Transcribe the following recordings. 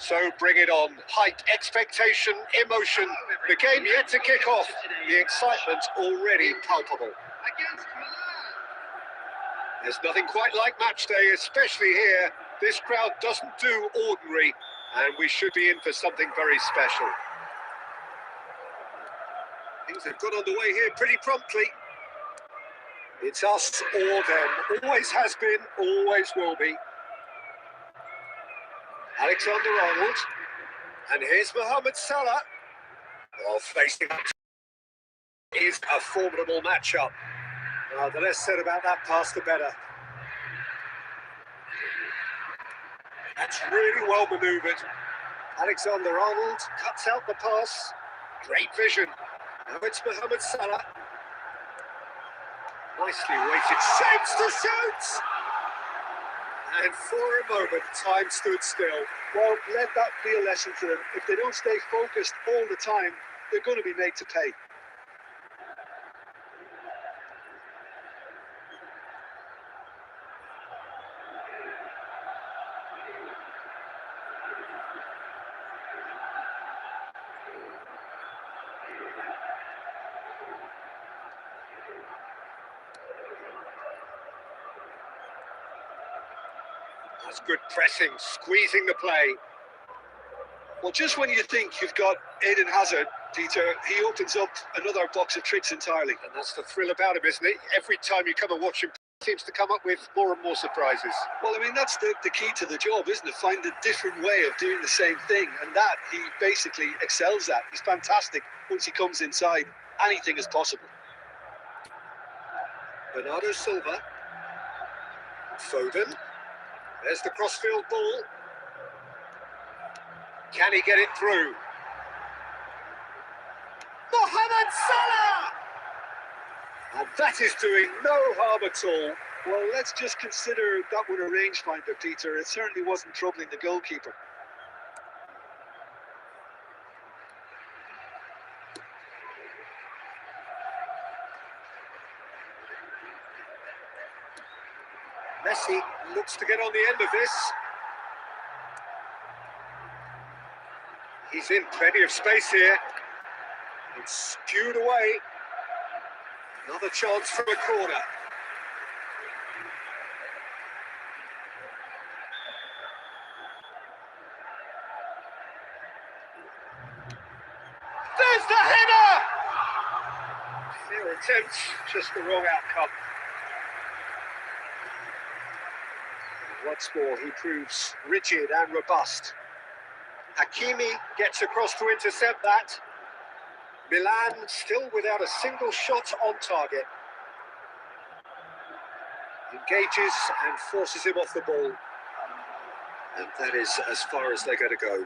So bring it on. Hype, expectation, emotion. The game yet to kick off. The excitement already palpable. There's nothing quite like match day, especially here. This crowd doesn't do ordinary, and we should be in for something very special. Things have got underway here pretty promptly. It's us or them. Always has been, always will be. Alexander-Arnold. And here's Mohamed Salah. Well, facing up is a formidable matchup. The less said about that pass, the better. That's really well manoeuvred. Alexander-Arnold cuts out the pass. Great vision. Now it's Mohamed Salah. Nicely weighted, shapes to shoot! And for a moment, time stood still. Well, let that be a lesson to them. If they don't stay focused all the time, they're going to be made to pay. That's good pressing, squeezing the play. Well, just when you think you've got Eden Hazard, Peter, he opens up another box of tricks entirely. And that's the thrill about him, isn't it? Every time you come and watch him, he seems to come up with more and more surprises. Well, I mean, that's the key to the job, isn't it? Find a different way of doing the same thing. And that he basically excels at. He's fantastic. Once he comes inside, anything is possible. Bernardo Silva. Foden. There's the crossfield ball. Can he get it through? Mohamed Salah! And that is doing no harm at all. Well, let's just consider that one a rangefinder, Peter. It certainly wasn't troubling the goalkeeper. Messi looks to get on the end of this. He's in plenty of space here. It's skewed away. Another chance from a corner. There's the header! Fair attempt, just the wrong outcome. Once more, he proves rigid and robust. Hakimi gets across to intercept that. Milan still without a single shot on target. Engages and forces him off the ball. And that is as far as they're going to go.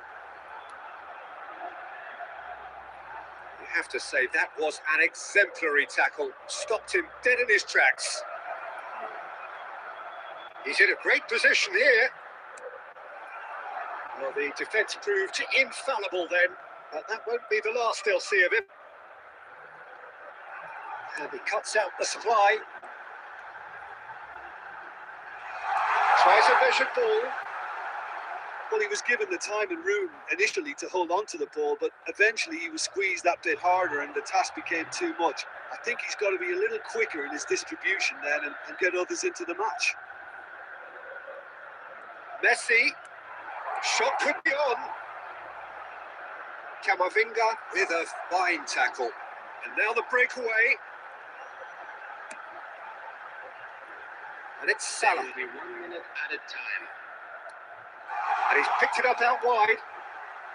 You have to say that was an exemplary tackle. Stopped him dead in his tracks. He's in a great position here. Well, the defence proved infallible then, but that won't be the last they'll see of him. And he cuts out the supply. Tries a measured ball. Well, he was given the time and room initially to hold on to the ball, but eventually he was squeezed that bit harder and the task became too much. I think he's got to be a little quicker in his distribution then and get others into the match. Messi, shot could be on. Camavinga with a fine tackle. And now the breakaway. And it's Salah. It'll be 1 minute at a time. And he's picked it up out wide.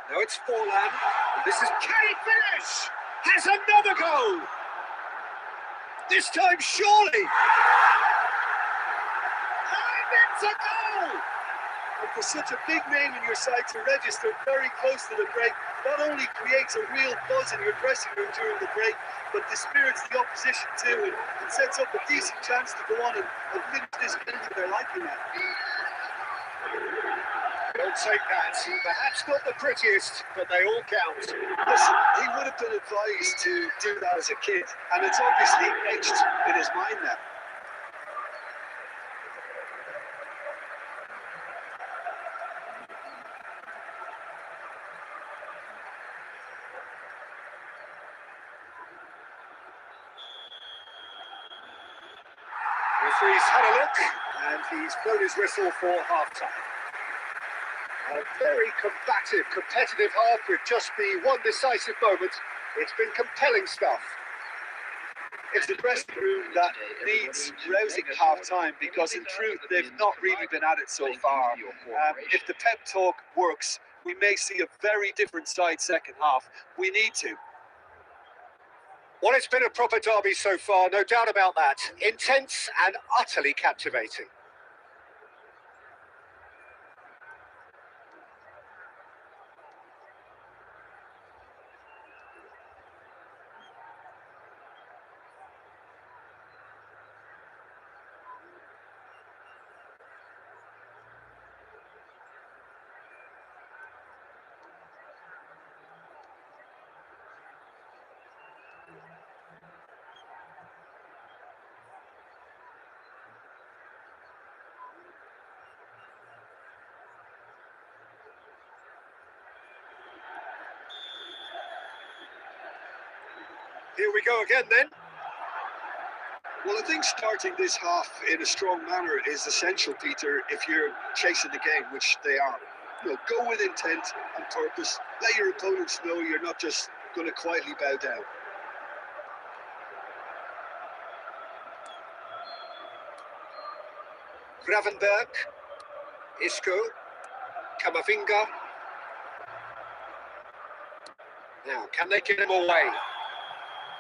Now it's Forlan. This is, can he finish? Has another goal. This time surely. And it's a goal. And for such a big name in your side to register very close to the break, not only creates a real buzz in your dressing room during the break, but dispirits the opposition too, and sets up a decent chance to go on and finish this game to their liking now. They'll take that. Perhaps not the prettiest, but they all count. Listen, he would have been advised to do that as a kid, and it's obviously etched in his mind now. referee's had a look, and he's blown his whistle for half-time. A very combative, competitive half with just the one decisive moment. It's been compelling stuff. It's a dressing room that needs rousing at half-time because, in truth, they've not really been at it so far. If the pep talk works, we may see a very different side second half. We need to. Well, it's been a proper derby so far, no doubt about that. Intense and utterly captivating. Here we go again then. Well, I think starting this half in a strong manner is essential, Peter, if you're chasing the game, which they are. Go with intent and purpose. Let your opponents know you're not just going to quietly bow down. Gravenberg, Isco, Camavinga. Now, can they get him away?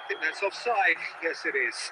I think that's offside. Yes, it is.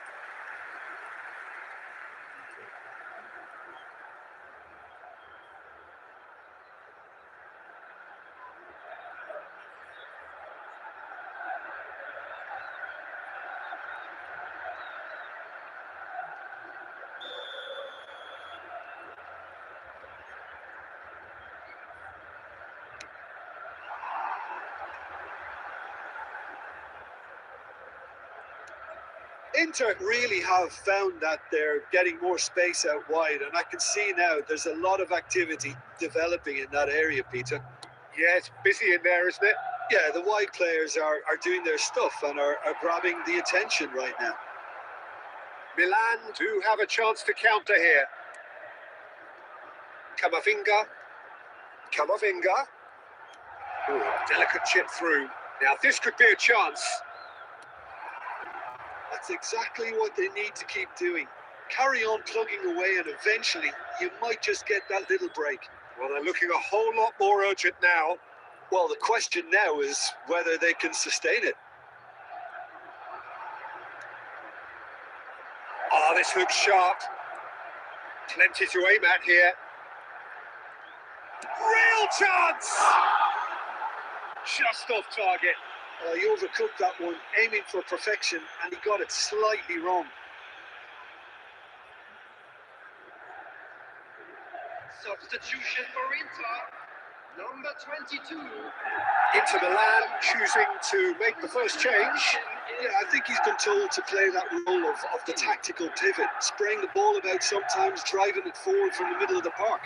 Inter really have found that they're getting more space out wide, and I can see now there's a lot of activity developing in that area, Peter. Yeah, it's busy in there, isn't it? Yeah, the wide players are doing their stuff and are grabbing the attention right now. Milan do have a chance to counter here. Camavinga. Ooh, delicate chip through. Now, this could be a chance. That's exactly what they need to keep doing. Carry on plugging away, and eventually you might just get that little break. Well, they're looking a whole lot more urgent now. Well, the question now is whether they can sustain it. Oh, this looks sharp. Plenty to aim at here. Real chance! Just off target. He overcooked that one, aiming for perfection, and he got it slightly wrong. Substitution for Inter. Number 22. Inter Milan choosing to make the first change. Yeah, I think he's been told to play that role of the tactical pivot, spraying the ball about sometimes, driving it forward from the middle of the park.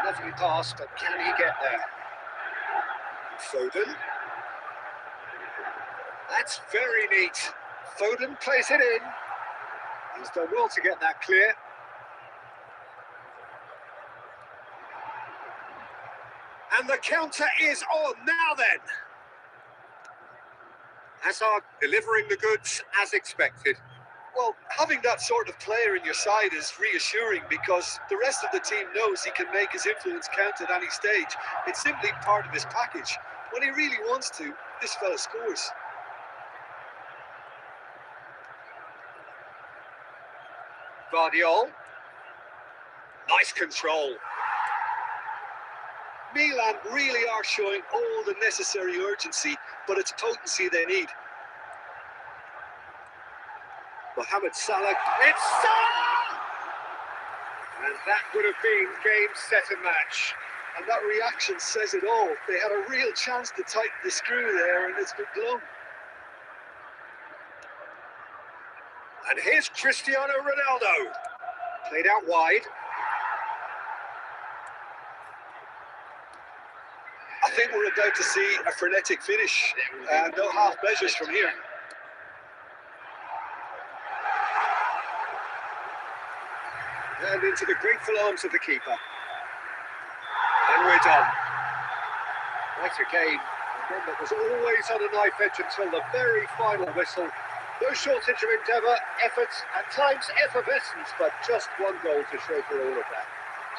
Lovely pass, but can he get there? Foden. That's very neat. Foden plays it in. He's done well to get that clear. And the counter is on now then. Hazard delivering the goods as expected. Well, having that sort of player in your side is reassuring because the rest of the team knows he can make his influence count at any stage. It's simply part of his package. When he really wants to, this fella scores. Guardiola. Nice control. Milan really are showing all the necessary urgency, but it's potency they need. Mohamed Salah. It's Salah! And that would have been game, set and match. And that reaction says it all. They had a real chance to tighten the screw there, and it's been blown. And here's Cristiano Ronaldo. Played out wide. I think we're about to see a frenetic finish. No half measures from here. And into the grateful arms of the keeper. And we're done. Right again, one that was always on a knife edge until the very final whistle. No shortage of endeavour, effort, at times effervescence, but just one goal to show for all of that.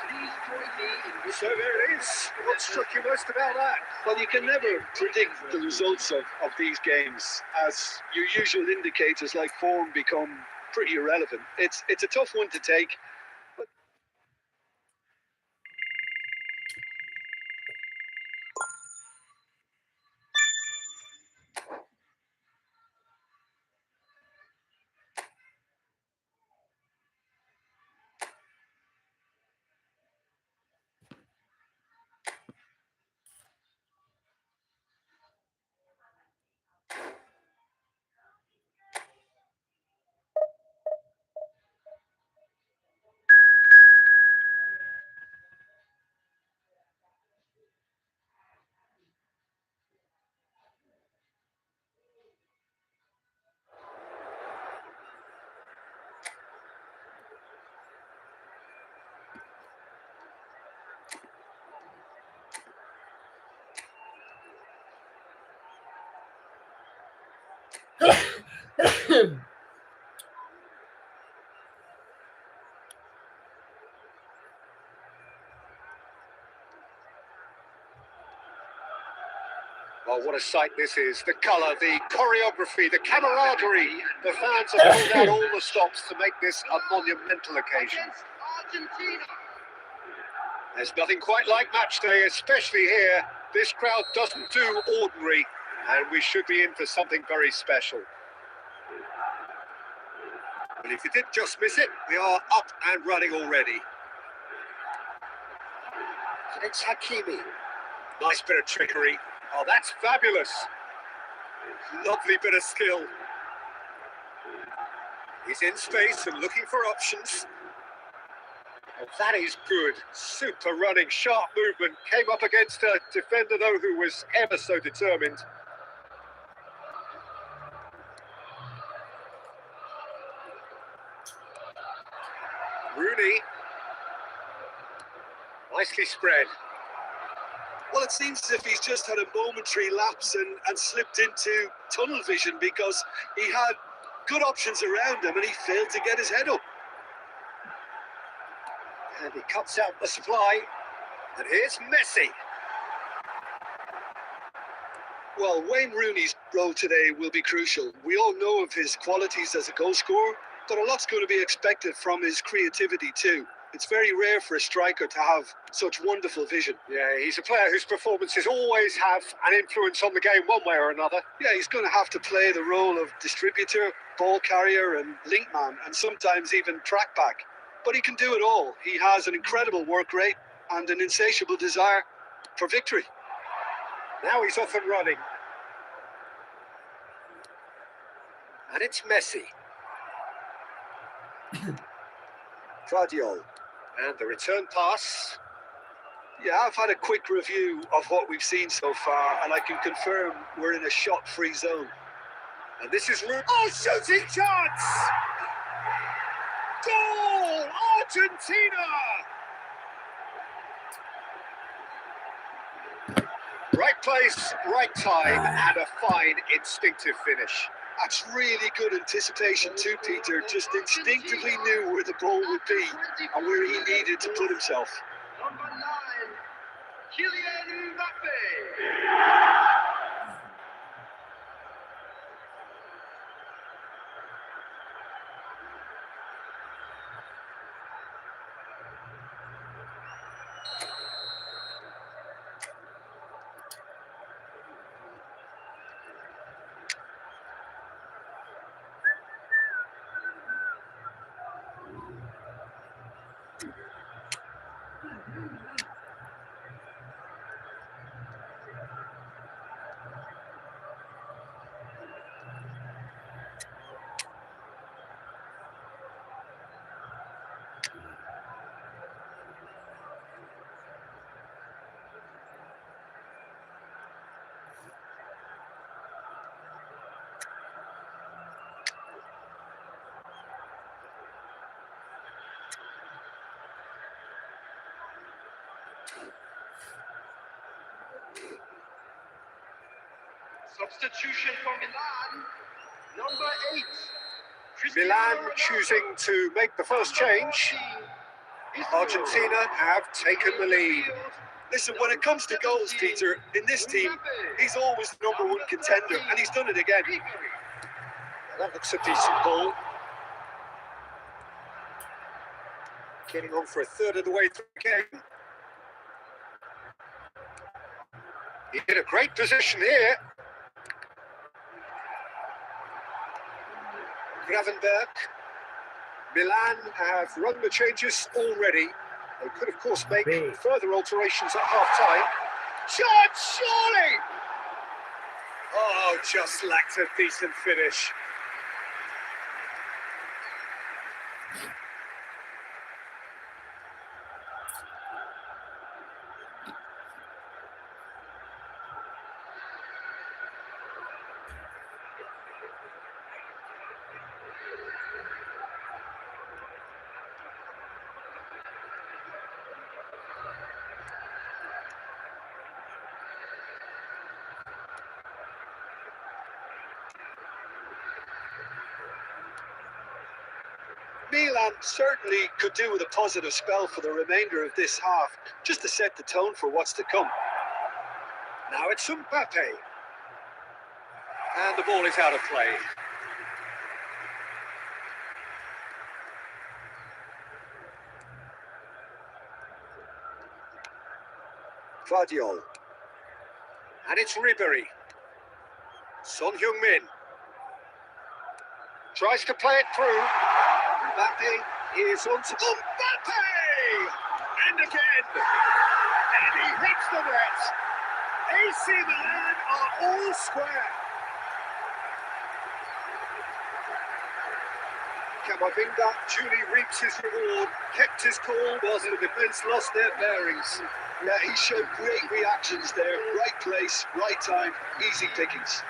Please join me in So there it is. What struck you most about that? Well, you can never predict the results of these games, as your usual indicators like form become pretty irrelevant. It's a tough one to take. But Oh, what a sight this is. The colour, the choreography, the camaraderie. The fans have pulled out all the stops to make this a monumental occasion. against Argentina. There's nothing quite like match day, especially here. This crowd doesn't do ordinary, and we should be in for something very special. But if you did just miss it, we are up and running already. And it's Hakimi. Nice bit of trickery. Oh, that's fabulous. Lovely bit of skill. He's in space and looking for options. Oh, that is good. Super running, sharp movement. Came up against a defender, though, who was ever so determined. Rooney. Nicely spread. well, it seems as if he's just had a momentary lapse and slipped into tunnel vision, because he had good options around him and he failed to get his head up. And he cuts out the supply. And here's Messi. Well, Wayne Rooney's role today will be crucial. We all know of his qualities as a goal scorer, but a lot's going to be expected from his creativity too. It's very rare for a striker to have such wonderful vision. Yeah, he's a player whose performances always have an influence on the game one way or another. Yeah, he's going to have to play the role of distributor, ball carrier and link man, and sometimes even track back. But he can do it all. He has an incredible work rate and an insatiable desire for victory. Now he's off and running. And it's Messi. Guardiola. And the return pass. Yeah, I've had a quick review of what we've seen so far, and I can confirm we're in a shot-free zone. And this is Rooney. Oh, shooting chance! Goal! Argentina! Right place, right time, and a fine instinctive finish. That's really good anticipation too, Peter. Just instinctively knew where the ball would be and where he needed to put himself. Number 9, Kylian Mbappe. Substitution for Milan, number 8. Milan choosing to make the first change. Argentina have taken the lead. Listen, when it comes to goals, Peter, in this team, he's always the #1 contender, and he's done it again. That looks a decent ball. Getting on for a third of the way through the game. In a great position here. Gravenberg. Milan have run the changes already. They could, of course, make further alterations at half-time. Shot, surely! Oh, just lacked a decent finish. Milan certainly could do with a positive spell for the remainder of this half, just to set the tone for what's to come. Now it's Mbappe. And the ball is out of play. Guardiola. And it's Ribery. Son Heung-min. Tries to play it through. Mbappe is on to Mbappe! And again! And he hits the net! AC Milan are all square! Camavinga duly reaps his reward, kept his cool whilst the defence lost their bearings. Yeah, he showed great reactions there. Right place, right time, easy pickings.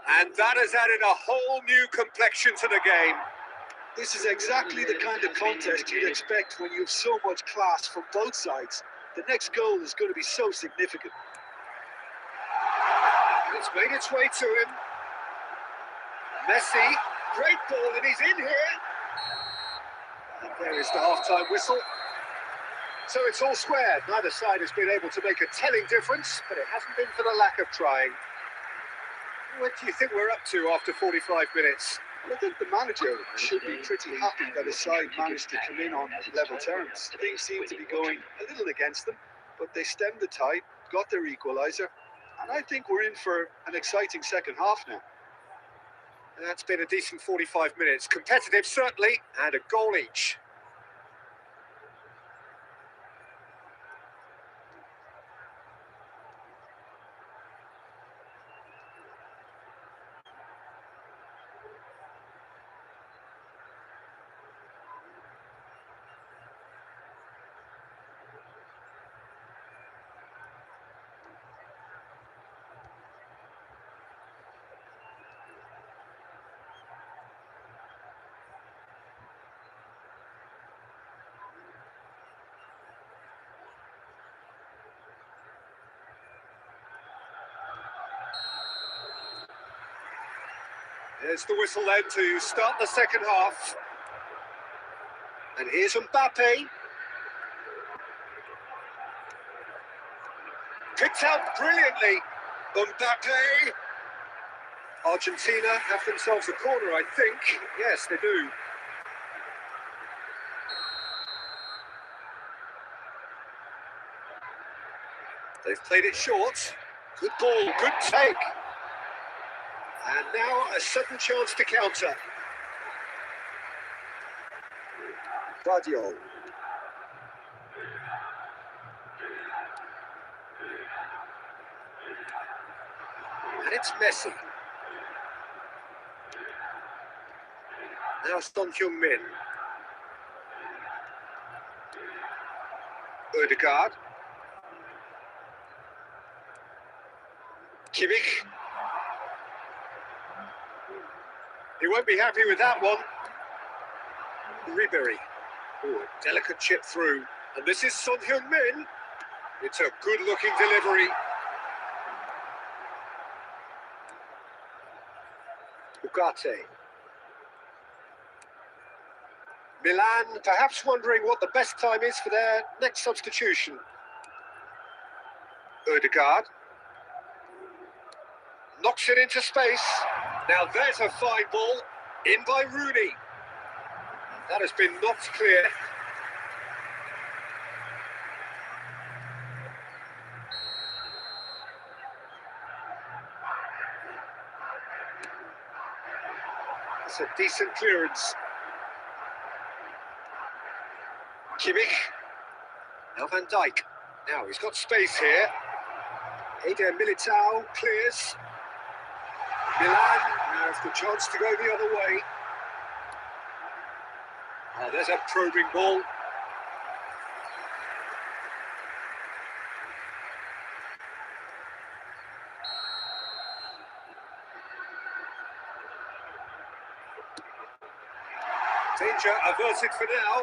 And that has added a whole new complexion to the game. This is exactly the kind of contest you'd expect when you have so much class from both sides. The next goal is going to be so significant. It's made its way to him. Messi, great ball, and he's in here. And there is the half-time whistle. So it's all square. Neither side has been able to make a telling difference, but it hasn't been for the lack of trying. What do you think we're up to after 45 minutes? I think the manager should be pretty happy that his side managed to come in on level terms. Things seem to be going a little against them, but they stemmed the tide, got their equaliser, and I think we're in for an exciting second half now. That's been a decent 45 minutes. Competitive, certainly, and a goal each. There's the whistle then to start the second half. And here's Mbappe. Picked out brilliantly. Mbappe. Argentina have themselves a corner, I think. Yes, they do. They've played it short. Good ball, good take. And now a sudden chance to counter. Guardiola. And it's Messi. Now Son Heung-min. Ødegaard. Kimmich. He won't be happy with that one. Ribery. Oh, a delicate chip through. And this is Son Heung-min. It's a good-looking delivery. Ugarte. Milan perhaps wondering what the best time is for their next substitution. Ødegaard. Knocks it into space. Now there's a fine ball. In by Rooney. That has been knocked clear. It's a decent clearance. Kimmich. Now Van Dijk. Now he's got space here. Eder Militao clears. Milan now has the chance to go the other way. Oh, there's a probing ball. Danger averted for now.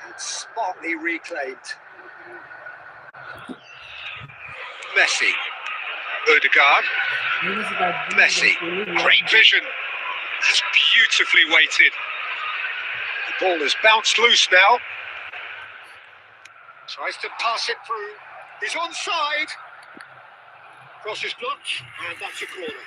It's smartly reclaimed. Messi. Ødegaard. Messi. Great vision. That's beautifully weighted. The ball has bounced loose now. Tries to pass it through. He's onside. Crosses blocked, and that's a corner.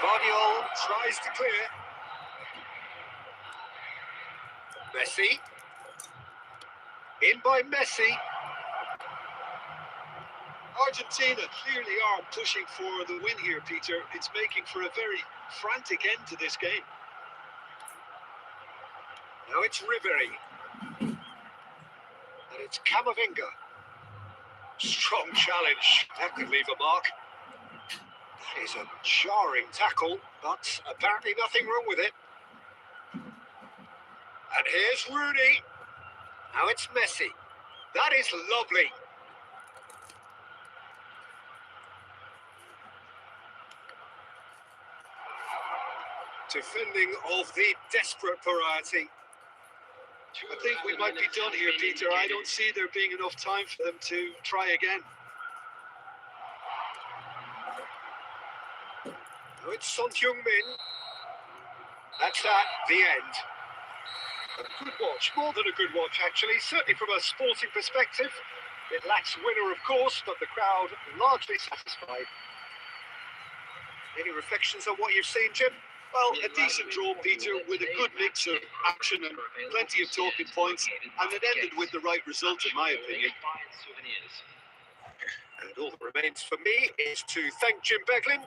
Guardiola tries to clear. Messi. In by Messi. Argentina clearly are pushing for the win here, Peter. It's making for a very frantic end to this game. Now it's Ribery. And it's Camavinga. Strong challenge. That could leave a mark. That is a jarring tackle, but apparently nothing wrong with it. And here's Rooney. Now it's Messi. That is lovely. Defending of the desperate variety. I think we might be done here, Peter. I don't see there being enough time for them to try again. Now it's Son Heung-min. That's that, the end. A good watch, more than a good watch actually, certainly from a sporting perspective. It lacks winner of course, but the crowd largely satisfied. Any reflections on what you've seen, Jim? Well, a decent draw, Peter, with a good mix of action and plenty of talking points, and it ended with the right result, in my opinion. And all that remains for me is to thank Jim Beglin.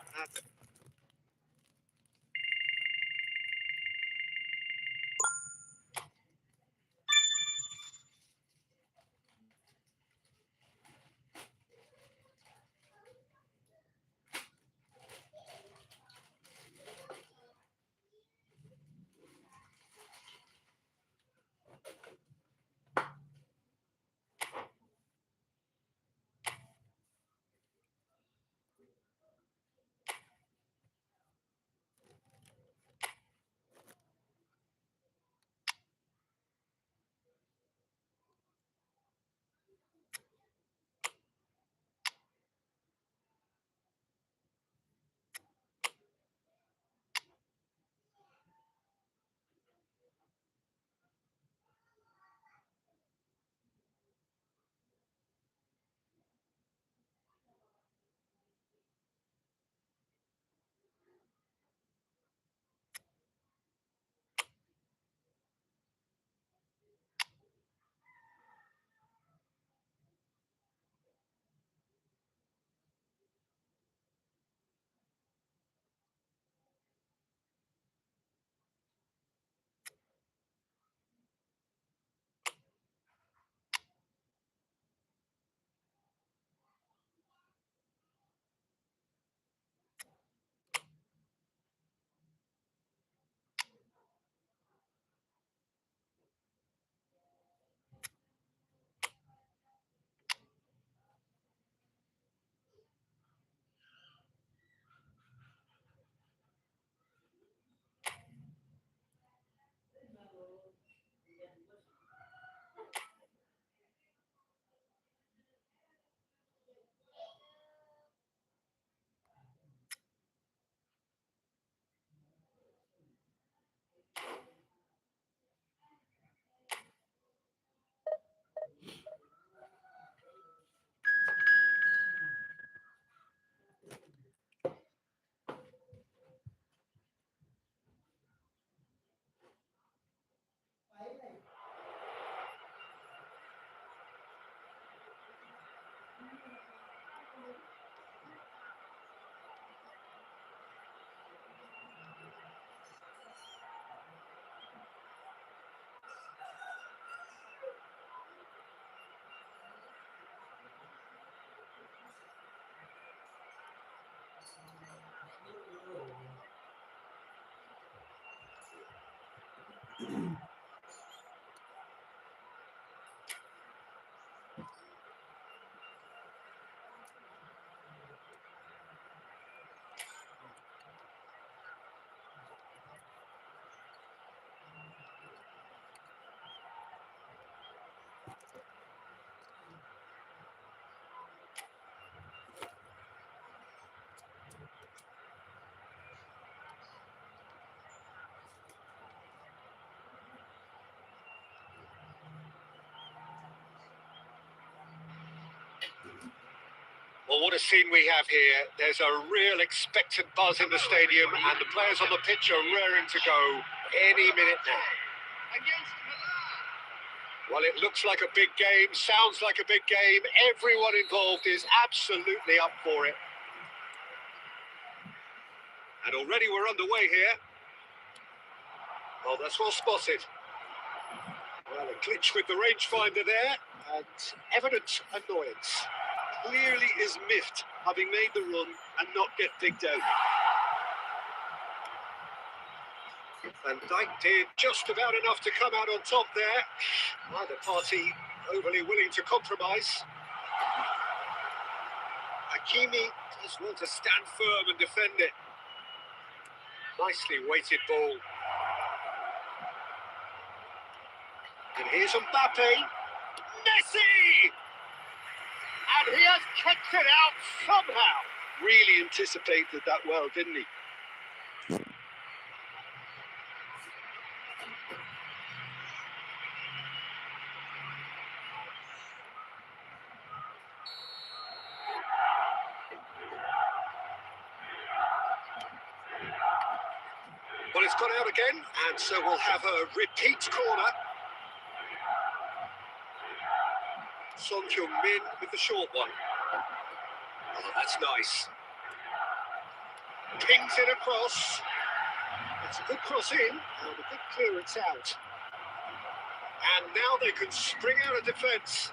Well, what a scene we have here. There's a real expectant buzz in the stadium, and the players on the pitch are raring to go any minute now. Against Milan. Well, it looks like a big game, sounds like a big game. Everyone involved is absolutely up for it. And already we're underway here. Well, that's well spotted. Well, a glitch with the rangefinder there, and evident annoyance. Clearly is miffed, having made the run and not get picked out. Van Dijk did just about enough to come out on top there. Neither party overly willing to compromise. Hakimi does well to stand firm and defend it. Nicely weighted ball. And here's Mbappe. Messi! And he has kicked it out somehow. Really anticipated that well, didn't he? Well, it's gone out again, and so we'll have a repeat corner. Son Heung-min with the short one. Oh, that's nice. Pings it across. It's a good cross in, and a good clearance out. And now they can spring out of defence.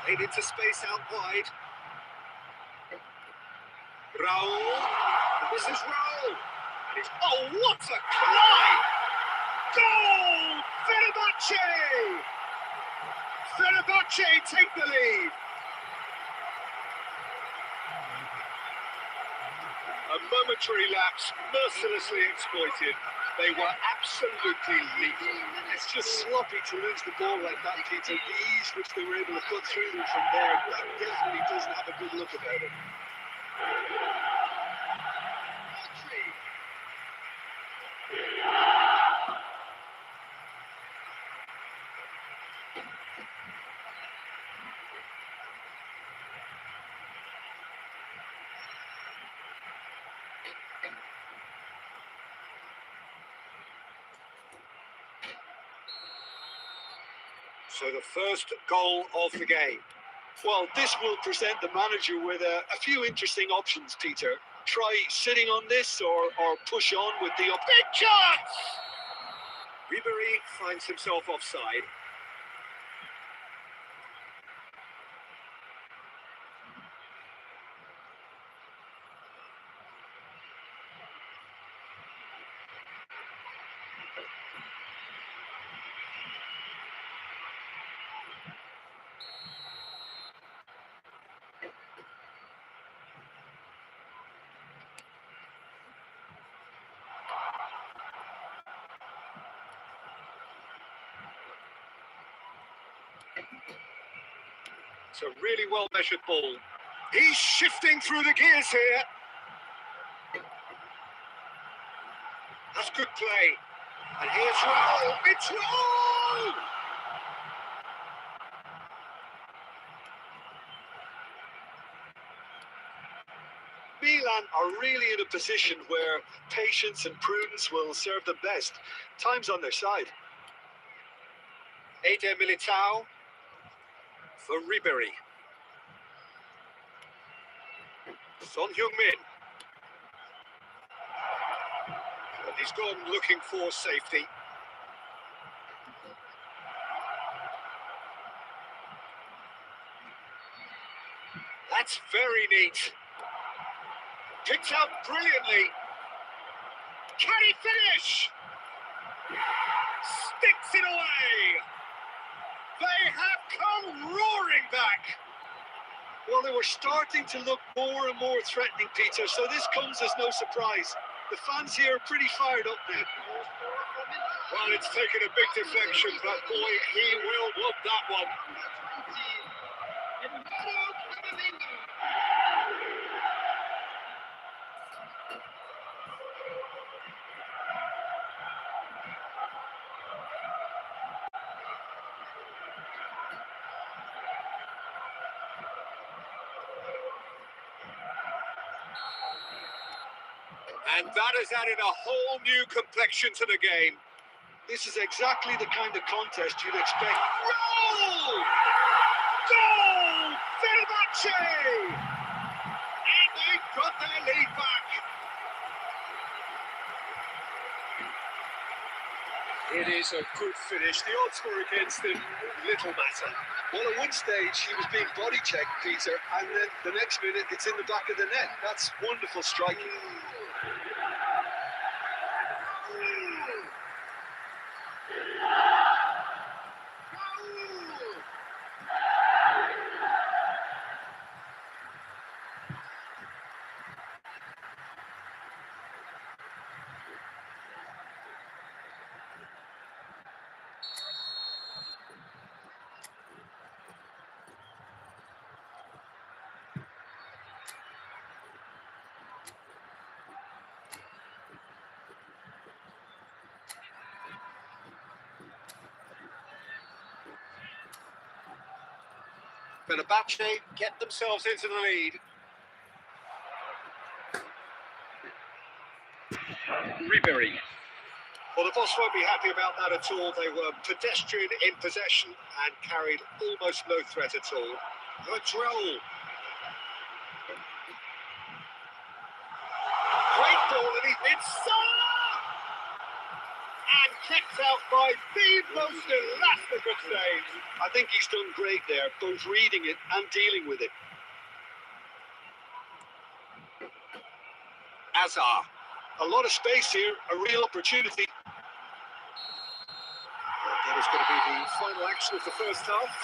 Played into space out wide. Raul. And this is Raul. And it's, oh, what a climb! Goal! Fenerbahce! Fenerbahce take the lead. A momentary lapse, mercilessly exploited. They were absolutely lethal. It's just sloppy to lose the ball like that, Peter. The ease which they were able to put through them from there, that definitely doesn't have a good look about it. So the first goal of the game. Well, this will present the manager with a few interesting options, Peter. Try sitting on this or push on with the big chance! Ribery finds himself offside. It's a really well-measured ball. He's shifting through the gears here. That's good play. And here's Raul. It's Raul! Milan are really in a position where patience and prudence will serve them best. Time's on their side. Eder Militao for Ribery. Son Heung-min. And he's gone looking for safety. That's very neat. Picked out brilliantly. Can he finish? Sticks it away. They have come roaring back. Well, they were starting to look more and more threatening, Peter, so this comes as no surprise. The fans here are pretty fired up now. Well, it's taken a big deflection, but boy, he will love that one. And that has added a whole new complexion to the game. This is exactly the kind of contest you'd expect. Goal! Goal! Fenerbahce! And they've got their lead back. It is a good finish. The odds were against him. Little matter. Well, at one stage, he was being body checked, Peter, and then the next minute, it's in the back of the net. That's wonderful striking. Fenerbahce get themselves into the lead. Ribery. Well, the boss won't be happy about that at all. They were pedestrian in possession and carried almost no threat at all. Rodrell. Great ball, and he's in and kicked out by the most elastic of saves. I think he's done great there, both reading it and dealing with it. Azar. A lot of space here, a real opportunity. That is going to be the final action of the first half.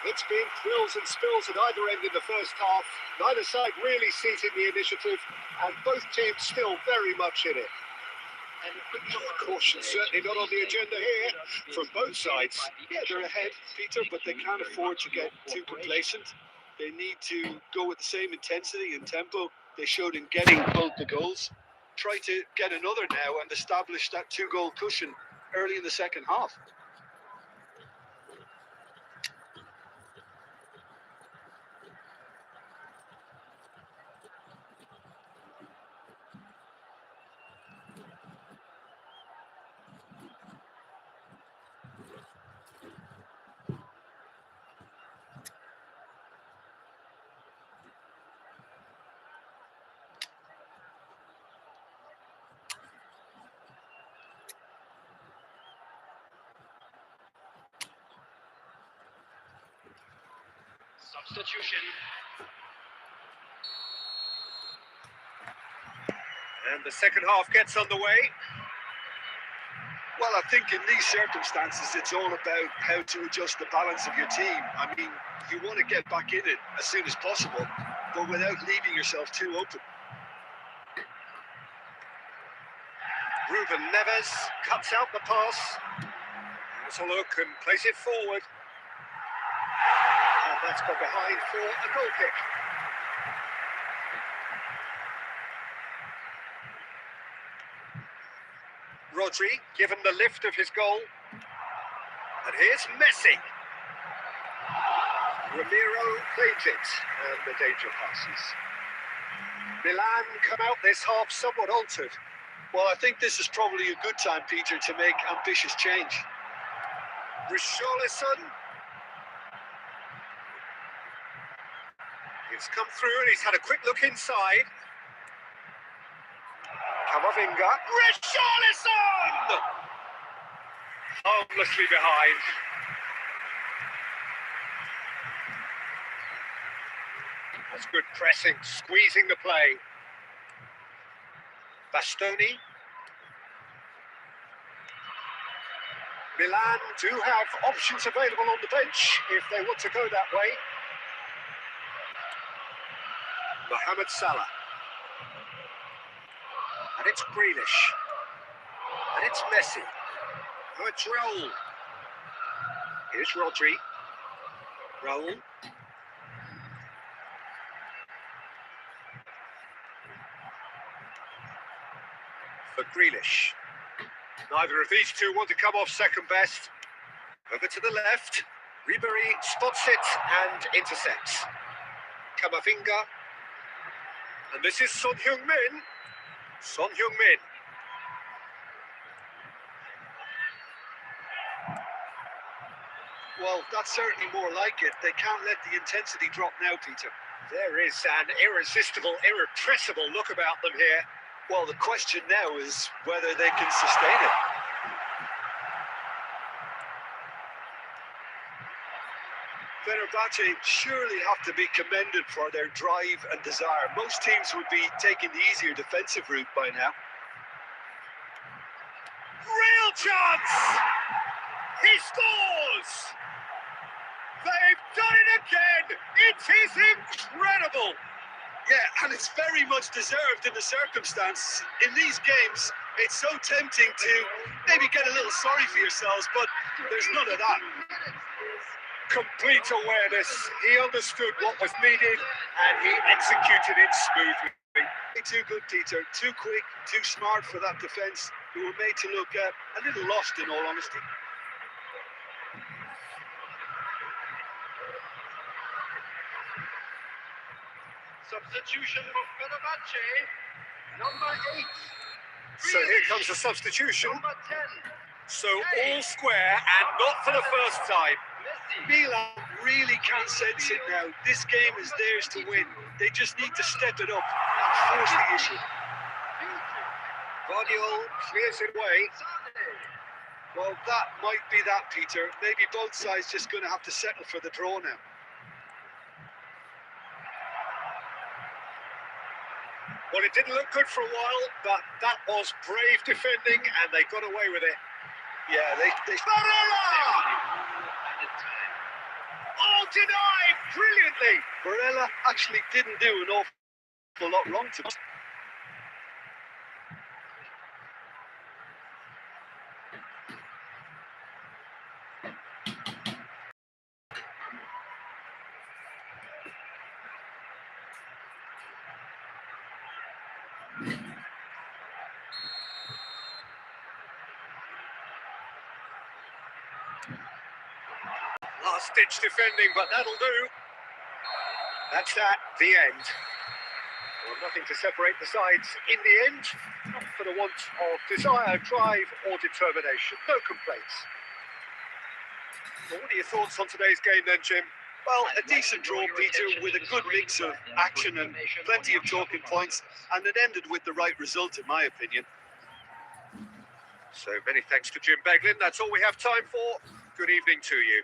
It's been thrills and spills at either end in the first half. Neither side really seizing the initiative, and both teams still very much in it. And caution certainly not on the agenda here from both sides. Yeah, they're ahead, Peter, but they can't afford to get too complacent. They need to go with the same intensity and tempo they showed in getting both the goals. Try to get another now and establish that two-goal cushion early in the second half. Substitution. And the second half gets underway. Well, I think in these circumstances, it's all about how to adjust the balance of your team. I mean, you want to get back in it as soon as possible, but without leaving yourself too open. Ruben Neves cuts out the pass. Has a look and plays it forward. And that's got behind for a goal kick. Rodri given the lift of his goal. And here's Messi. Ramiro claims it, and the danger passes. Milan come out this half somewhat altered. Well, I think this is probably a good time, Peter, to make ambitious change. Richarlison. He's come through and he's had a quick look inside. Camavinga. Richarlison! Harmlessly behind. That's good pressing, squeezing the play. Bastoni. Milan do have options available on the bench if they want to go that way. Mohamed Salah. And it's Grealish. And it's Messi. Oh, it's Raul. Here's Rodri. Raul. For Grealish. Neither of these two want to come off second best. Over to the left. Ribery spots it and intercepts. Camavinga. And this is Son Heung-min. Son Heung-min. Well, that's certainly more like it. They can't let the intensity drop now, Peter. There is an irresistible, irrepressible look about them here. Well, the question now is whether they can sustain it. Fenerbahce surely have to be commended for their drive and desire. Most teams would be taking the easier defensive route by now. Real chance! He scores! They've done it again! It is incredible! Yeah, and it's very much deserved in the circumstances. In these games, it's so tempting to maybe get a little sorry for yourselves, but there's none of that. Complete awareness. He understood what was needed and he executed it smoothly. Too good, Peter. Too quick, too smart for that defence, who were made to look a little lost, in all honesty. Substitution for Fenerbahce, number 8. So here comes the substitution. Number 10. So all square and not for the first time. Milan really can't sense it now. This game is theirs to win. They just need to step it up and force the issue. Guardiola clears it away. Well, that might be that, Peter. Maybe both sides just going to have to settle for the draw now. Well, it didn't look good for a while, but that was brave defending and they got away with it. Yeah, they Barella! Oh, denied brilliantly. Barella actually didn't do an awful lot wrong to us. Last-ditch defending, but that'll do. That's that, the end. Well, nothing to separate the sides in the end, not for the want of desire, drive or determination. No complaints. Well, what are your thoughts on today's game then, Jim? Well, a decent draw, Peter, with a good mix of action and plenty of talking points, and it ended with the right result, in my opinion. So many thanks to Jim Beglin. That's all we have time for. Good evening to you.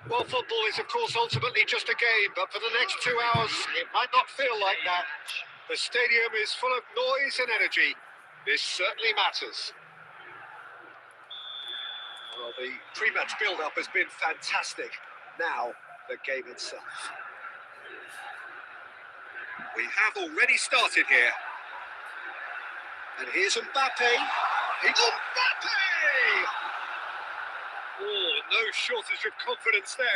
Well, football is, of course, ultimately just a game, but for the next 2 hours, it might not feel like that. The stadium is full of noise and energy. This certainly matters. Well, the pre-match build-up has been fantastic. Now, the game itself. We have already started here. And here's Mbappe. Mbappe! Oh, no shortage of confidence there.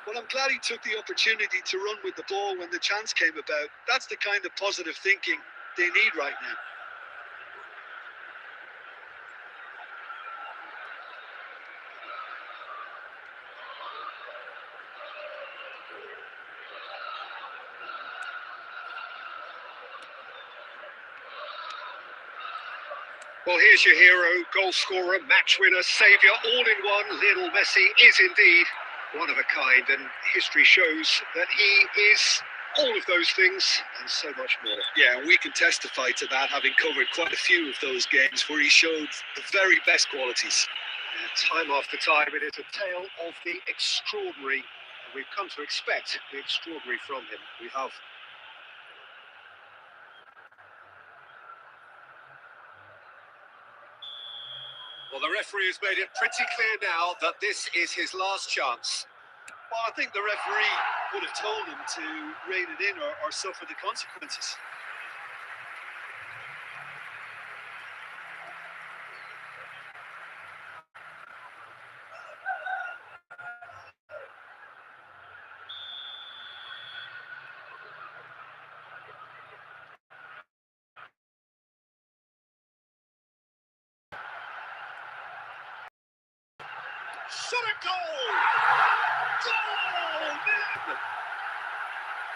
Well, I'm glad he took the opportunity to run with the ball when the chance came about. That's the kind of positive thinking they need right now. Well, here's your hero, goal scorer, match winner, saviour, all in one. Lionel Messi is indeed One of a kind, and history shows that he is all of those things and so much more. Yeah, and we can testify to that, having covered quite a few of those games where he showed the very best qualities. Time after time, it is a tale of the extraordinary. We've come to expect the extraordinary from him. We have. Well, the referee has made it pretty clear now that this is his last chance. Well, I think the referee would have told him to rein it in or suffer the consequences. Shot a goal! Goal! Milan!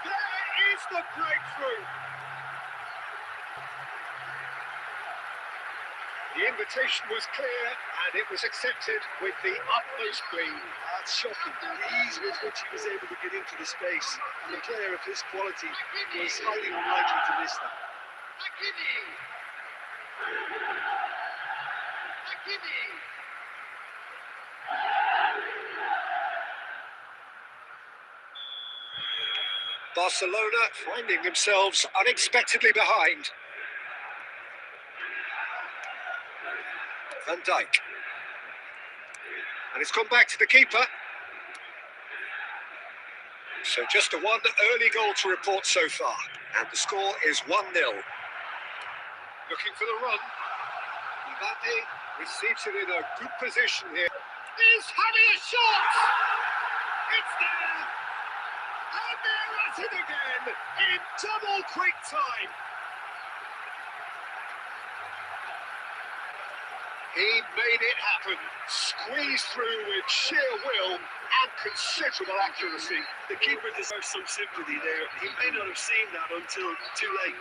There is the breakthrough! The invitation was clear and it was accepted with the utmost glee. That's shocking. The ease with which he was able to get into the space. And a player of his quality was highly unlikely to miss that. Barcelona finding themselves unexpectedly behind. Van Dijk. And it's gone back to the keeper. So just a one early goal to report so far. And the score is 1-0. Looking for the run. Mbappe receives it in a good position here. He's having a shot! It's there! And they're at it again in double quick time. He made it happen, squeezed through with sheer will and considerable accuracy. The keeper deserves some sympathy there. He may not have seen that until too late.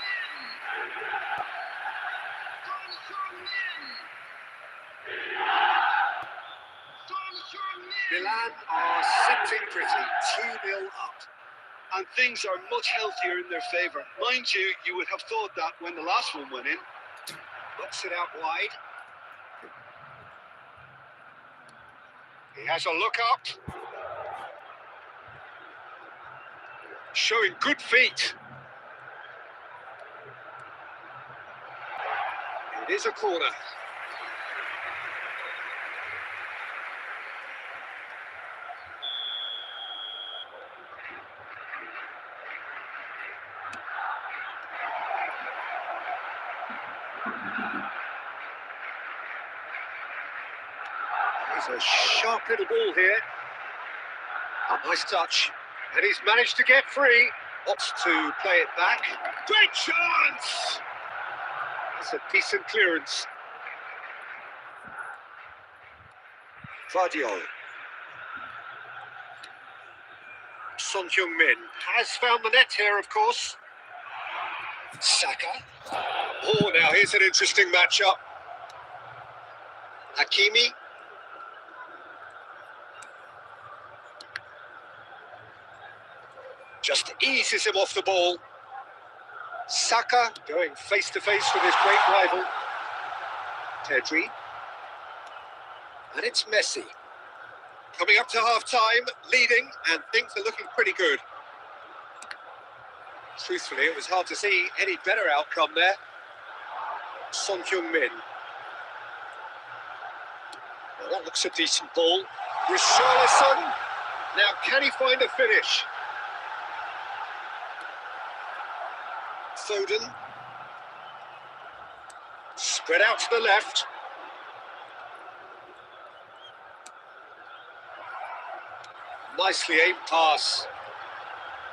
Milan are sitting pretty, 2-0 up. And things are much healthier in their favour. Mind you, you would have thought that when the last one went in. Looks it out wide. He has a look up. Showing good feet. It is a corner. There's a sharp little ball here. A nice touch. And he's managed to get free. Opts to play it back. Great chance! That's a decent clearance. Vardiol. Son Heung-min has found the net here, of course. Saka. Oh, now here's an interesting matchup. Hakimi. Just eases him off the ball. Saka going face to face with his great rival. Pedri. And it's Messi. Coming up to half-time, leading, and things are looking pretty good. Truthfully, it was hard to see any better outcome there. Son Heung-min. Well, that looks a decent ball. Richarlison. Now, can he find a finish? Foden. Spread out to the left. Nicely aimed pass.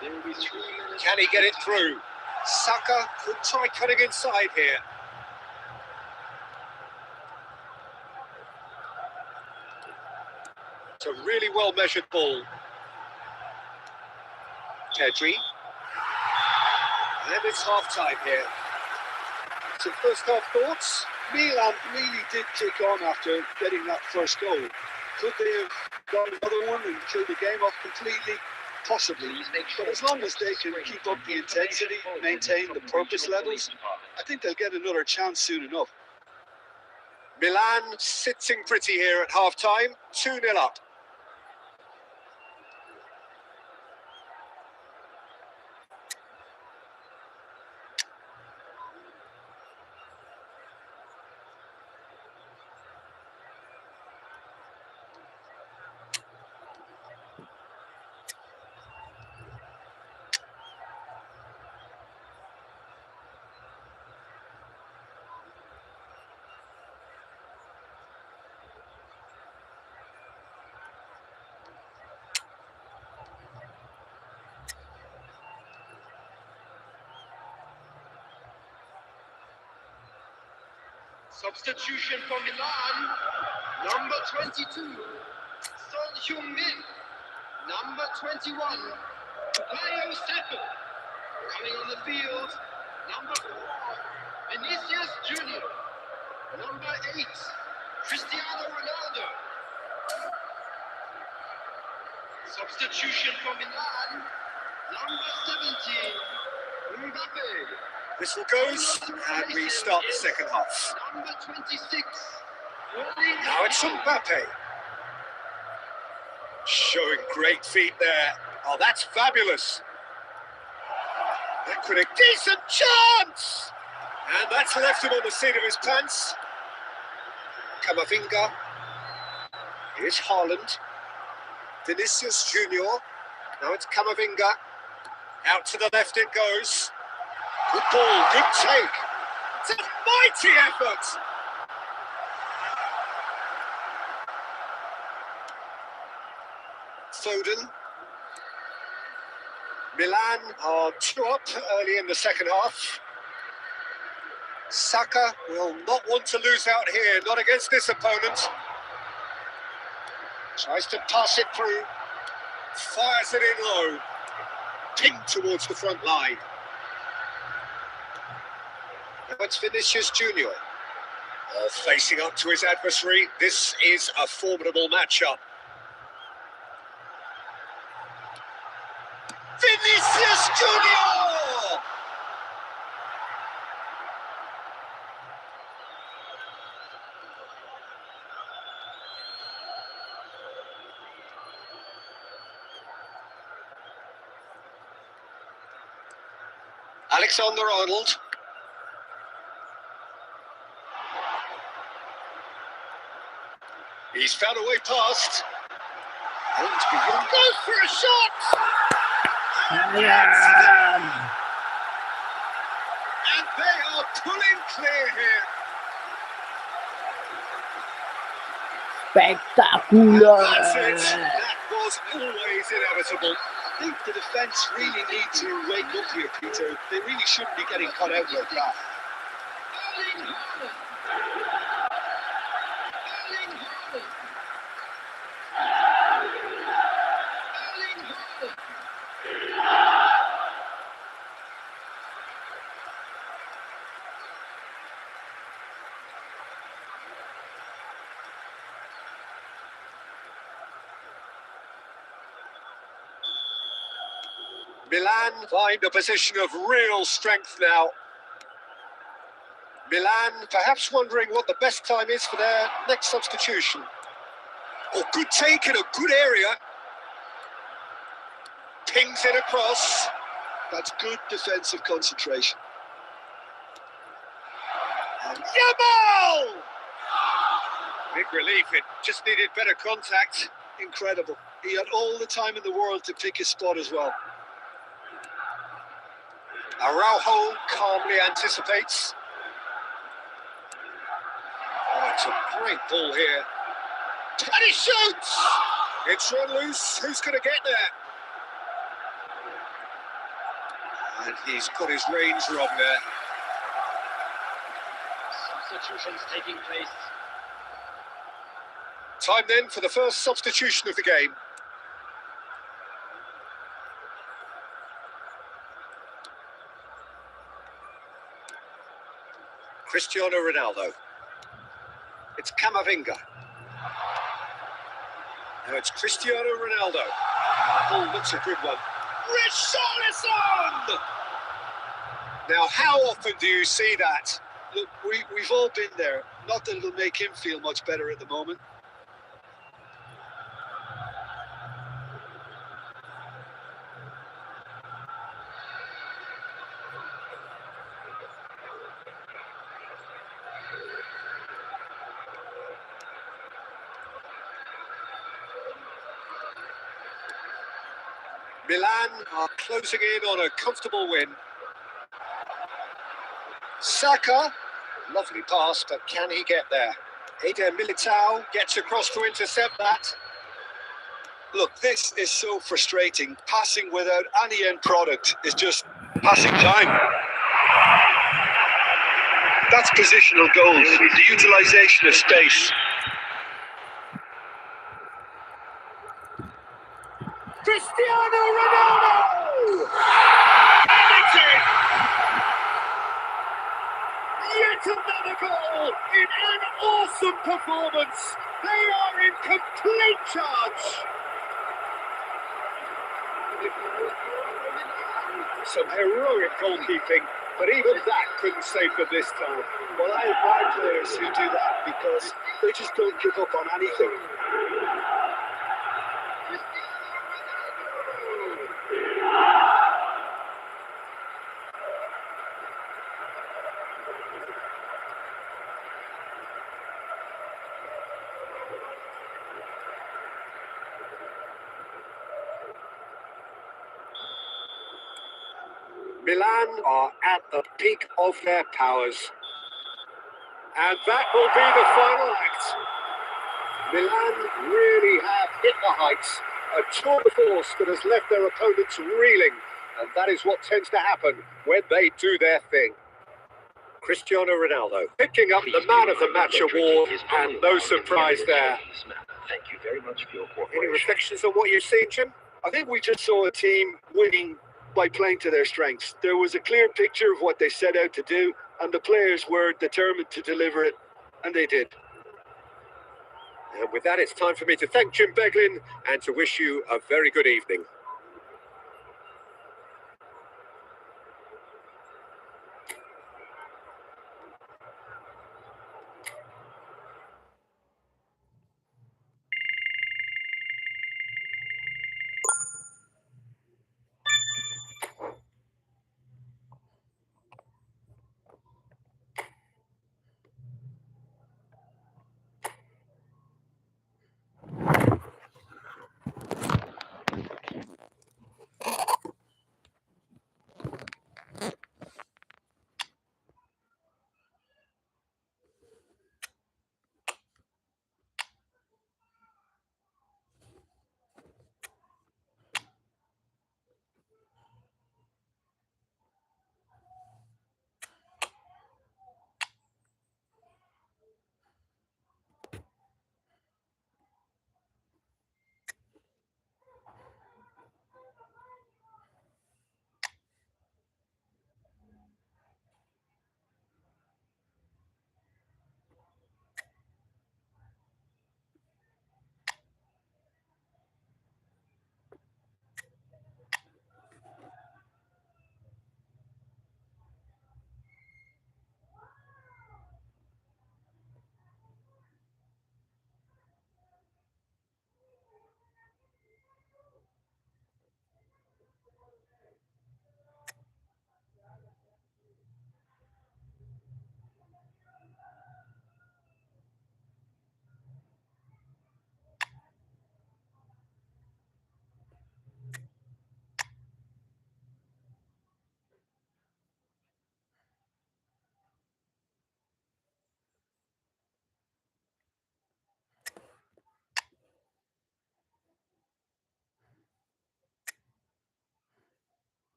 Can he get it through? Saka could try cutting inside here. It's a really well-measured ball. Pedri. And it's half-time here. Some first-half thoughts? Milan really did kick on after getting that first goal. Could they have got another one and killed the game off completely? Possibly. But as long as they can keep up the intensity, maintain the purpose levels, I think they'll get another chance soon enough. Milan sitting pretty here at half-time, 2-0 up. Substitution for Milan, number 22, Son Heung-min, number 21, Bukayo Saka. Coming on the field, number 4, Vinicius Junior, number 8, Cristiano Ronaldo. Substitution for Milan, number 17, Mbappe. Whistle goes, and we start the second half. Number 26. Now it's Mbappe. Showing great feet there. Oh, that's fabulous. That could a decent chance! And that's left him on the seat of his pants. Camavinga. Here's Haaland. Vinicius Junior. Now it's Camavinga. Out to the left it goes. Good ball, good take. It's a mighty effort. Foden. Milan are 2 up early in the second half. Saka will not want to lose out here, not against this opponent. Tries to pass it through. Fires it in low. Pinged towards the front line. Now it's Vinicius Junior. Facing up to his adversary. This is a formidable matchup. Vinicius Junior! Alexander-Arnold. He's found a way past. And goes for a shot! Yeah. And they are pulling clear here. Spectacular. That's it. That was always inevitable. I think the defence really need to wake up here, Peter. They really shouldn't be getting cut out like that. Milan find a position of real strength now. Milan perhaps wondering what the best time is for their next substitution. Oh, good take in a good area. Pings it across. That's good defensive concentration. And Yamal! Big relief, it just needed better contact. Incredible. He had all the time in the world to pick his spot as well. Araujo calmly anticipates. Oh, it's a great ball here. And he shoots! It's run loose. Who's going to get there? And he's got his range wrong there. Substitutions taking place. Time then for the first substitution of the game. Cristiano Ronaldo. It's Camavinga. Now it's Cristiano Ronaldo. Oh, that's a good one. Richarlison! Now, how often do you see that? Look, we've all been there. Not that it'll make him feel much better at the moment. Milan are closing in on a comfortable win. Saka, lovely pass, but can he get there? Eder Militao gets across to intercept that. Look, this is so frustrating. Passing without any end product is just passing time. That's positional goals, the utilisation of space. Cristiano Ronaldo! And it's in! Yet another goal in an awesome performance. They are in complete charge. Some heroic goalkeeping, but even that couldn't save them this time. Well, I admire players who do that because they just don't give up on anything. Milan are at the peak of their powers. And that will be the final act. Milan really have hit the heights. A tour de force that has left their opponents reeling. And that is what tends to happen when they do their thing. Cristiano Ronaldo picking up the Man of the Match award, and no surprise there. Thank you very much for your cooperation. Any reflections on what you've seen, Jim? I think we just saw a team winning by playing to their strengths. There was a clear picture of what they set out to do, and the players were determined to deliver it, and they did. And with that, it's time for me to thank Jim Beglin and to wish you a very good evening.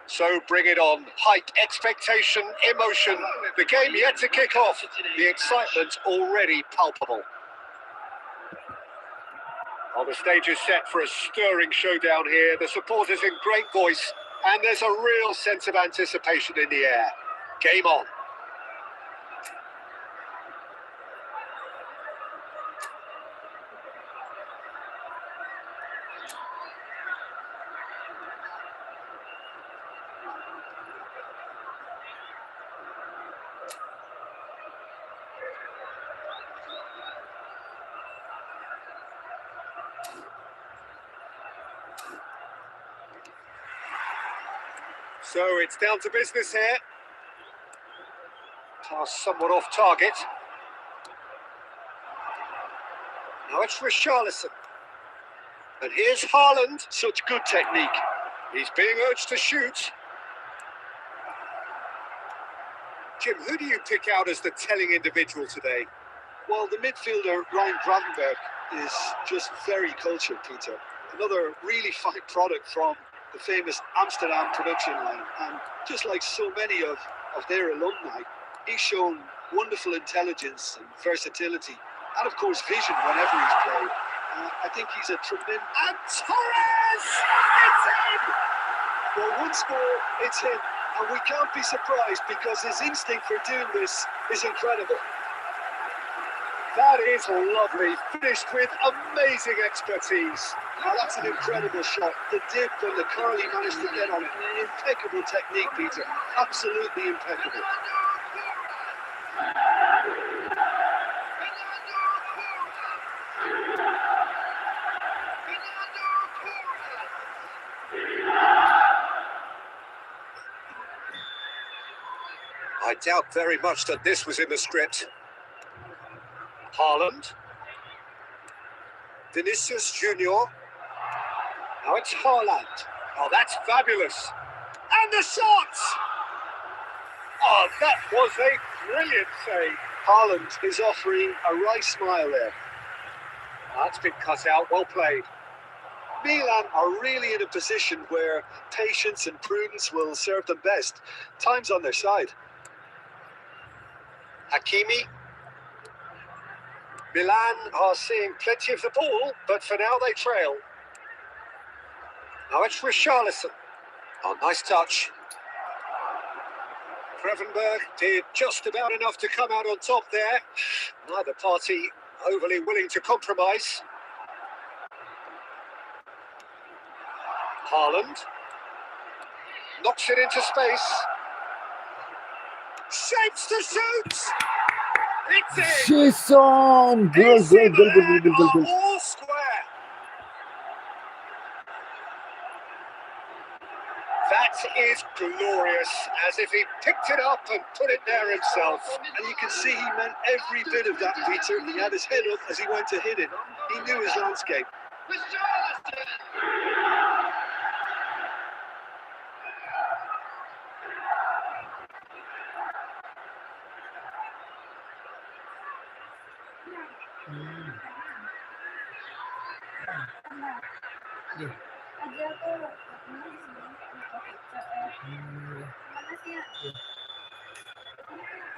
So bring it on. Hype, expectation, emotion. The game yet to kick off. The excitement already palpable. Well, the stage is set for a stirring showdown here. The supporters in great voice, and there's a real sense of anticipation in the air. Game on. So it's down to business here. Pass somewhat off target. Now it's Richarlison. And here's Haaland. Such good technique. He's being urged to shoot. Jim, who do you pick out as the telling individual today? Well, the midfielder, Ryan Gravenberg, is just very cultured, Peter. Another really fine product from the famous Amsterdam production line. And just like so many of their alumni, he's shown wonderful intelligence and versatility. And, of course, vision whenever he's played. I think he's a tremendous... And Torres! It's in! Well, once more, it's him. And we can't be surprised because his instinct for doing this is incredible. That is lovely. Finished with amazing expertise. Now, that's an incredible shot. The dip and the curl he managed to get on it. Impeccable technique, Peter. Absolutely impeccable. I doubt very much that this was in the script. Haaland. Vinicius Junior. Now it's Haaland. Oh, that's fabulous. And the shot! Oh, that was a brilliant save. Haaland is offering a wry smile there. That's been cut out. Well played. Milan are really in a position where patience and prudence will serve them best. Time's on their side. Hakimi. Milan are seeing plenty of the ball, but for now they trail. Now it's Richarlison. Oh, nice touch. Gravenberg did just about enough to come out on top there. Neither party overly willing to compromise. Haaland knocks it into space. Shapes to shoot. It's in. She's on. Goal, goal, goal, goal, goal, goal, goal. All square. That is glorious, as if he picked it up and put it there himself. And you can see he meant every bit of that, Peter. He had his head up as he went to hit it. He knew his landscape.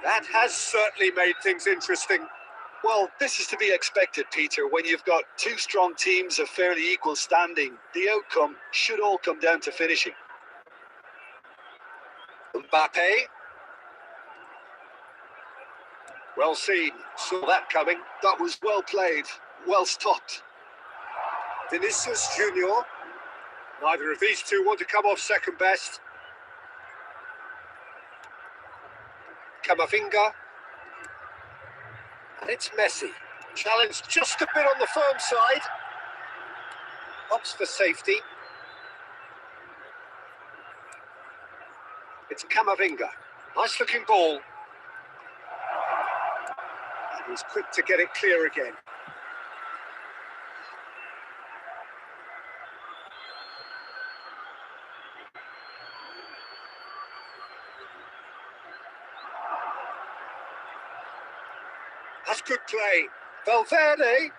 That has certainly made things interesting. Well, this is to be expected, Peter. When you've got two strong teams of fairly equal standing, the outcome should all come down to finishing. Mbappe. Well seen. Saw that coming. That was well played, well stopped. Vinicius Junior. Neither of these two want to come off second best. Camavinga. And it's Messi. Challenged just a bit on the firm side. Opts for safety. It's Camavinga. Nice looking ball. And he's quick to get it clear again. That's good play. Valverde.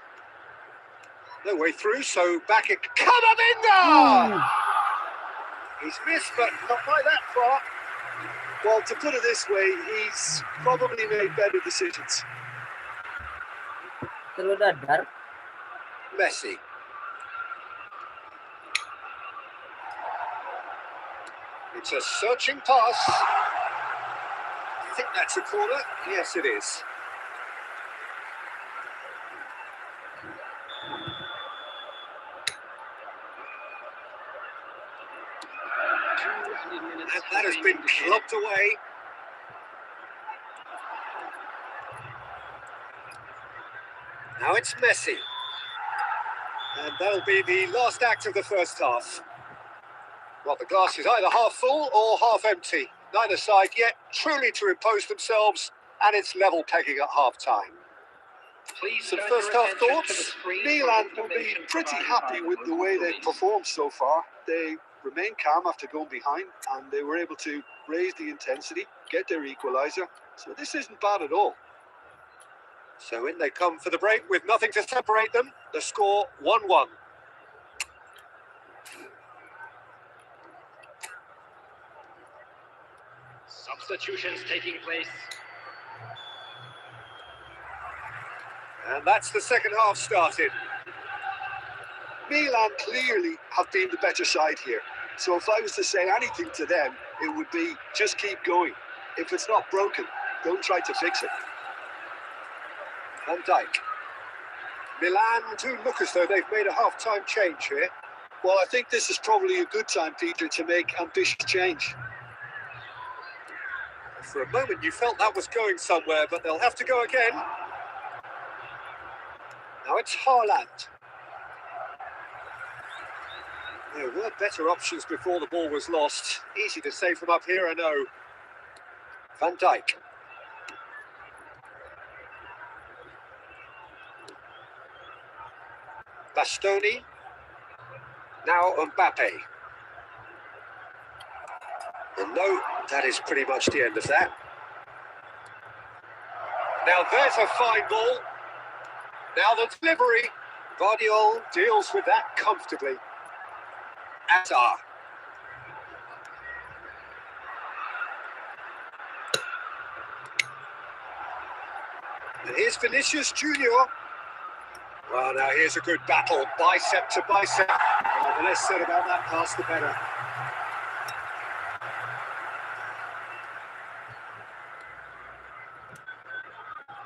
No way through, so back it. Camavinga! He's missed, but not by that far. Well, to put it this way, he's probably made better decisions. Terus dadar. Messi. It's a searching pass. I think that's a corner. Yes, it is. And that has been clubbed away. Now it's Messi. And that'll be the last act of the first half. Well, the glass is either half full or half empty. Neither side yet truly to impose themselves, and it's level pegging at half-time. Some first half thoughts? Milan will be pretty happy with the way they've performed so far. They remained calm after going behind, and they were able to raise the intensity, get their equaliser. So this isn't bad at all. So in they come for the break with nothing to separate them. The score 1-1. Substitutions taking place. And that's the second half started. Milan clearly have been the better side here. So if I was to say anything to them, it would be just keep going. If it's not broken, don't try to fix it. Van Dijk. Milan do look as though they've made a half-time change here. Well, I think this is probably a good time, Peter, to make ambitious change. For a moment you felt that was going somewhere, but they'll have to go again. Now it's Haaland. There were better options before the ball was lost. Easy to say from up here, I know. Van Dijk. Bastoni. Now Mbappe. And no, that is pretty much the end of that. Now there's a fine ball. Now the delivery. Guardiola deals with that comfortably. Azar. And here's Vinicius Junior. Well, now here's a good battle, bicep to bicep. Well, the less said about that pass, the better.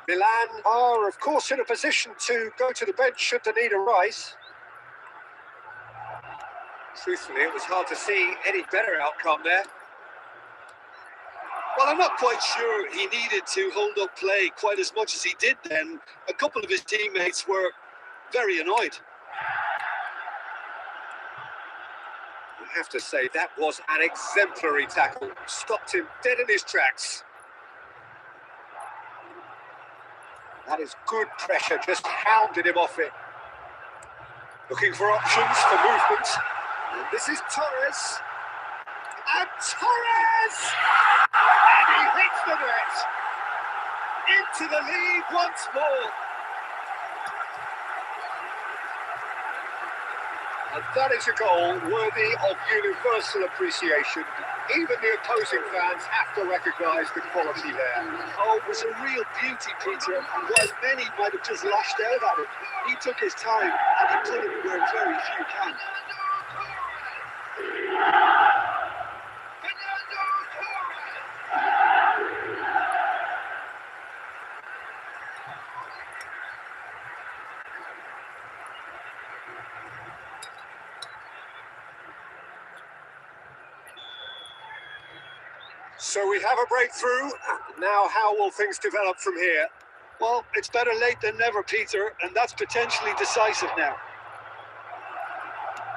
Milan are, of course, in a position to go to the bench should the need arise. Truthfully, it was hard to see any better outcome there. Well, I'm not quite sure he needed to hold up play quite as much as he did then. A couple of his teammates were very annoyed. I have to say, that was an exemplary tackle. Stopped him dead in his tracks. That is good pressure, just hounded him off it. Looking for options for movement. And this is Torres. And Torres! And he hits the net. Into the lead once more. And that is a goal worthy of universal appreciation. Even the opposing fans have to recognise the quality there. Oh, it was a real beauty, Peter. And while many might have just lashed out at him, he took his time and he put it where very few can. So we have a breakthrough. Now how will things develop from here? Well, it's better late than never, Peter, and that's potentially decisive now.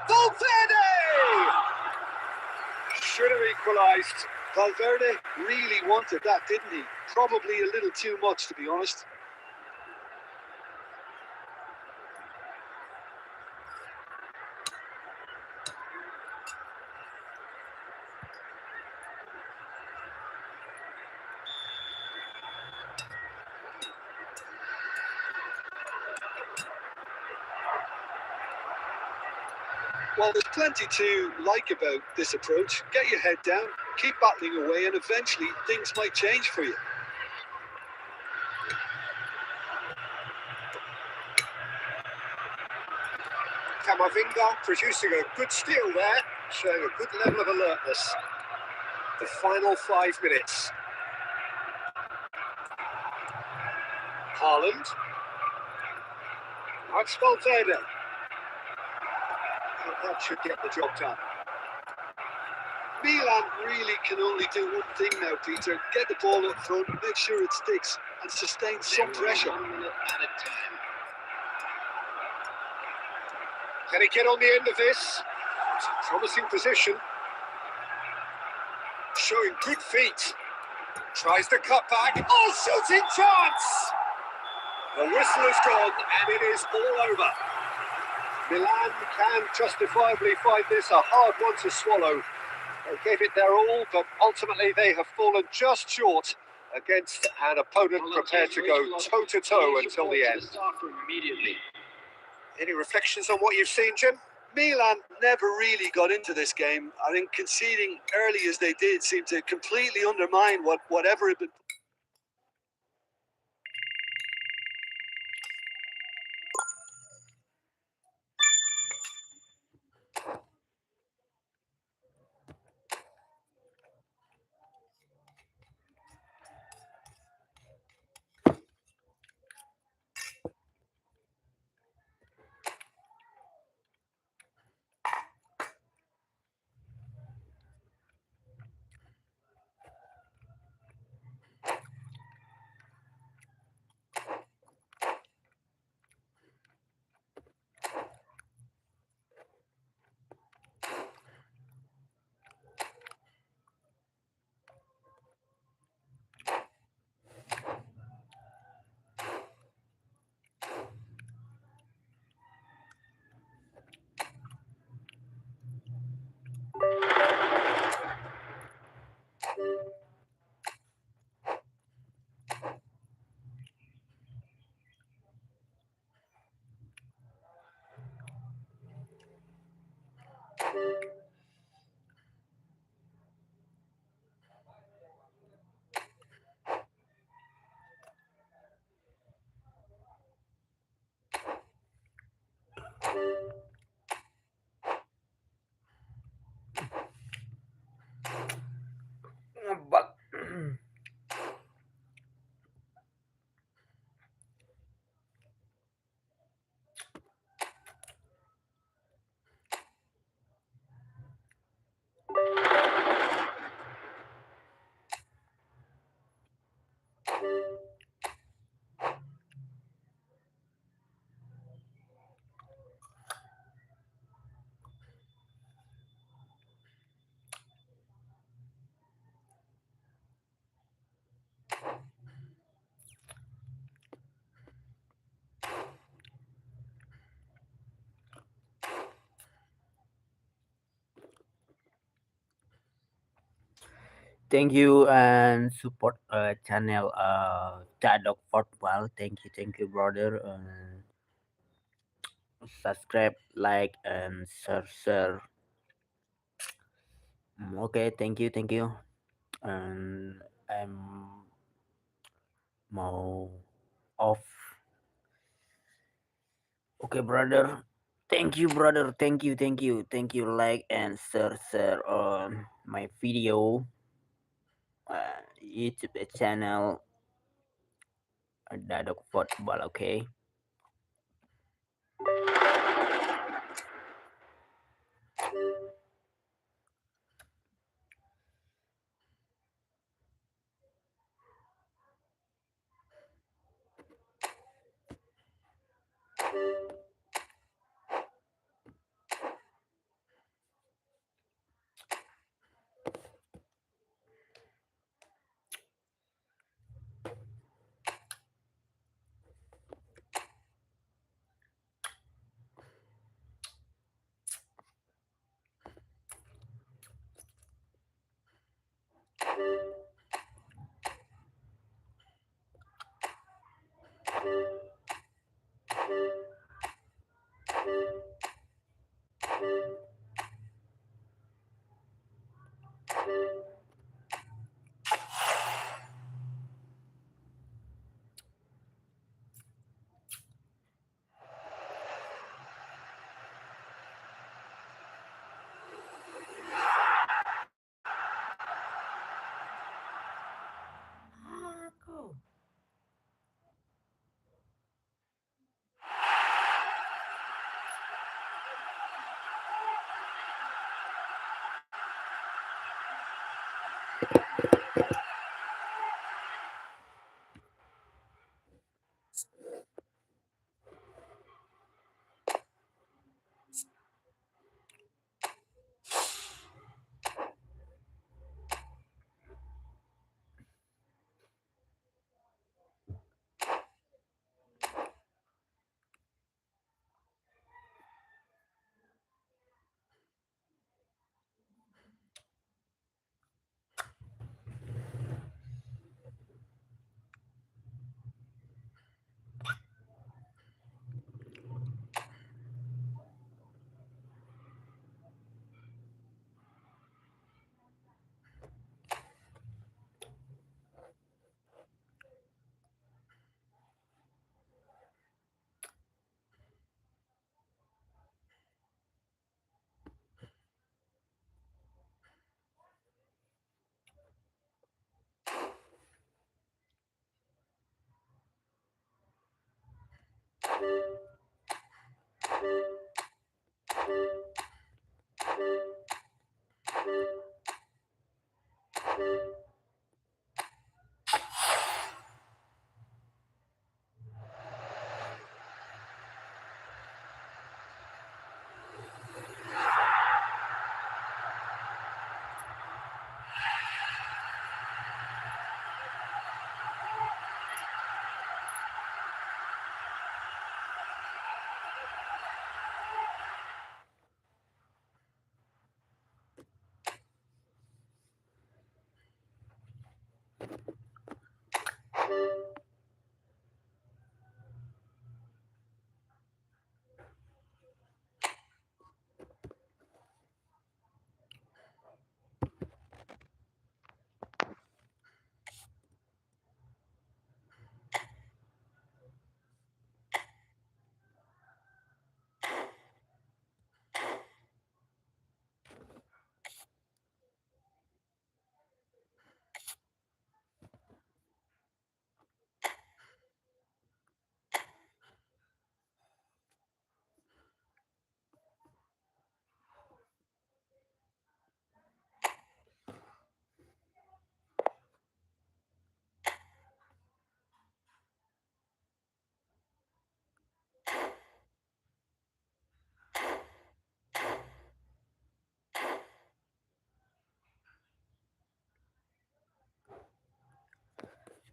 Valverde! Should have equalised. Valverde really wanted that, didn't he? Probably a little too much, to be honest. Well, there's plenty to like about this approach. Get your head down, keep battling away, and eventually things might change for you. Camavinga producing a good steal there, showing a good level of alertness. The final 5 minutes. Haaland. That's Valverde. That should get the job done. Milan really can only do one thing now, Peter. Get the ball up front, make sure it sticks, and sustain some pressure. 1 minute at a time. Can he get on the end of this? It's a promising position. Showing good feet. Tries to cut back. Oh, shooting chance! The whistle is gone and it is all over. Milan can justifiably find this a hard one to swallow. They gave it their all, but ultimately they have fallen just short against an opponent prepared to go toe-to-toe until the end. Immediately. Any reflections on what you've seen, Jim? Milan never really got into this game. I think conceding early as they did seemed to completely undermine whatever had been. Thank you and support channel Chadok Football. Thank you, brother. Subscribe, like, and share. Okay, thank you. And I'm mau off. Okay, brother. Thank you, brother. Thank you. Like and share on my video, YouTube channel, Dadok Football. Okay.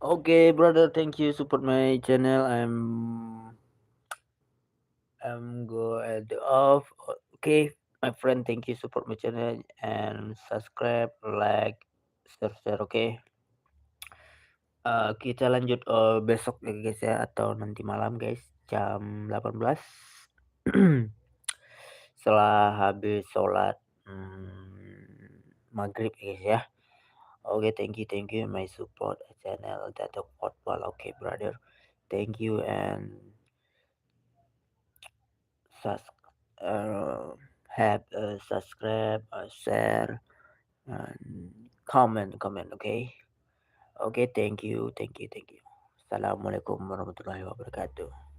Okay, brother, thank you support my channel. I'm go at the off. Okay, my friend, thank you support my channel and subscribe, like, share. Okay. Kita lanjut besok ya guys ya, atau nanti malam guys jam 18 setelah habis sholat maghrib ya guys ya. Oke, thank you my support channel Datuk Football. Oke, brother, thank you and sus have subscribe, share, and comment. Okay, thank you. Assalamualaikum warahmatullahi wabarakatuh.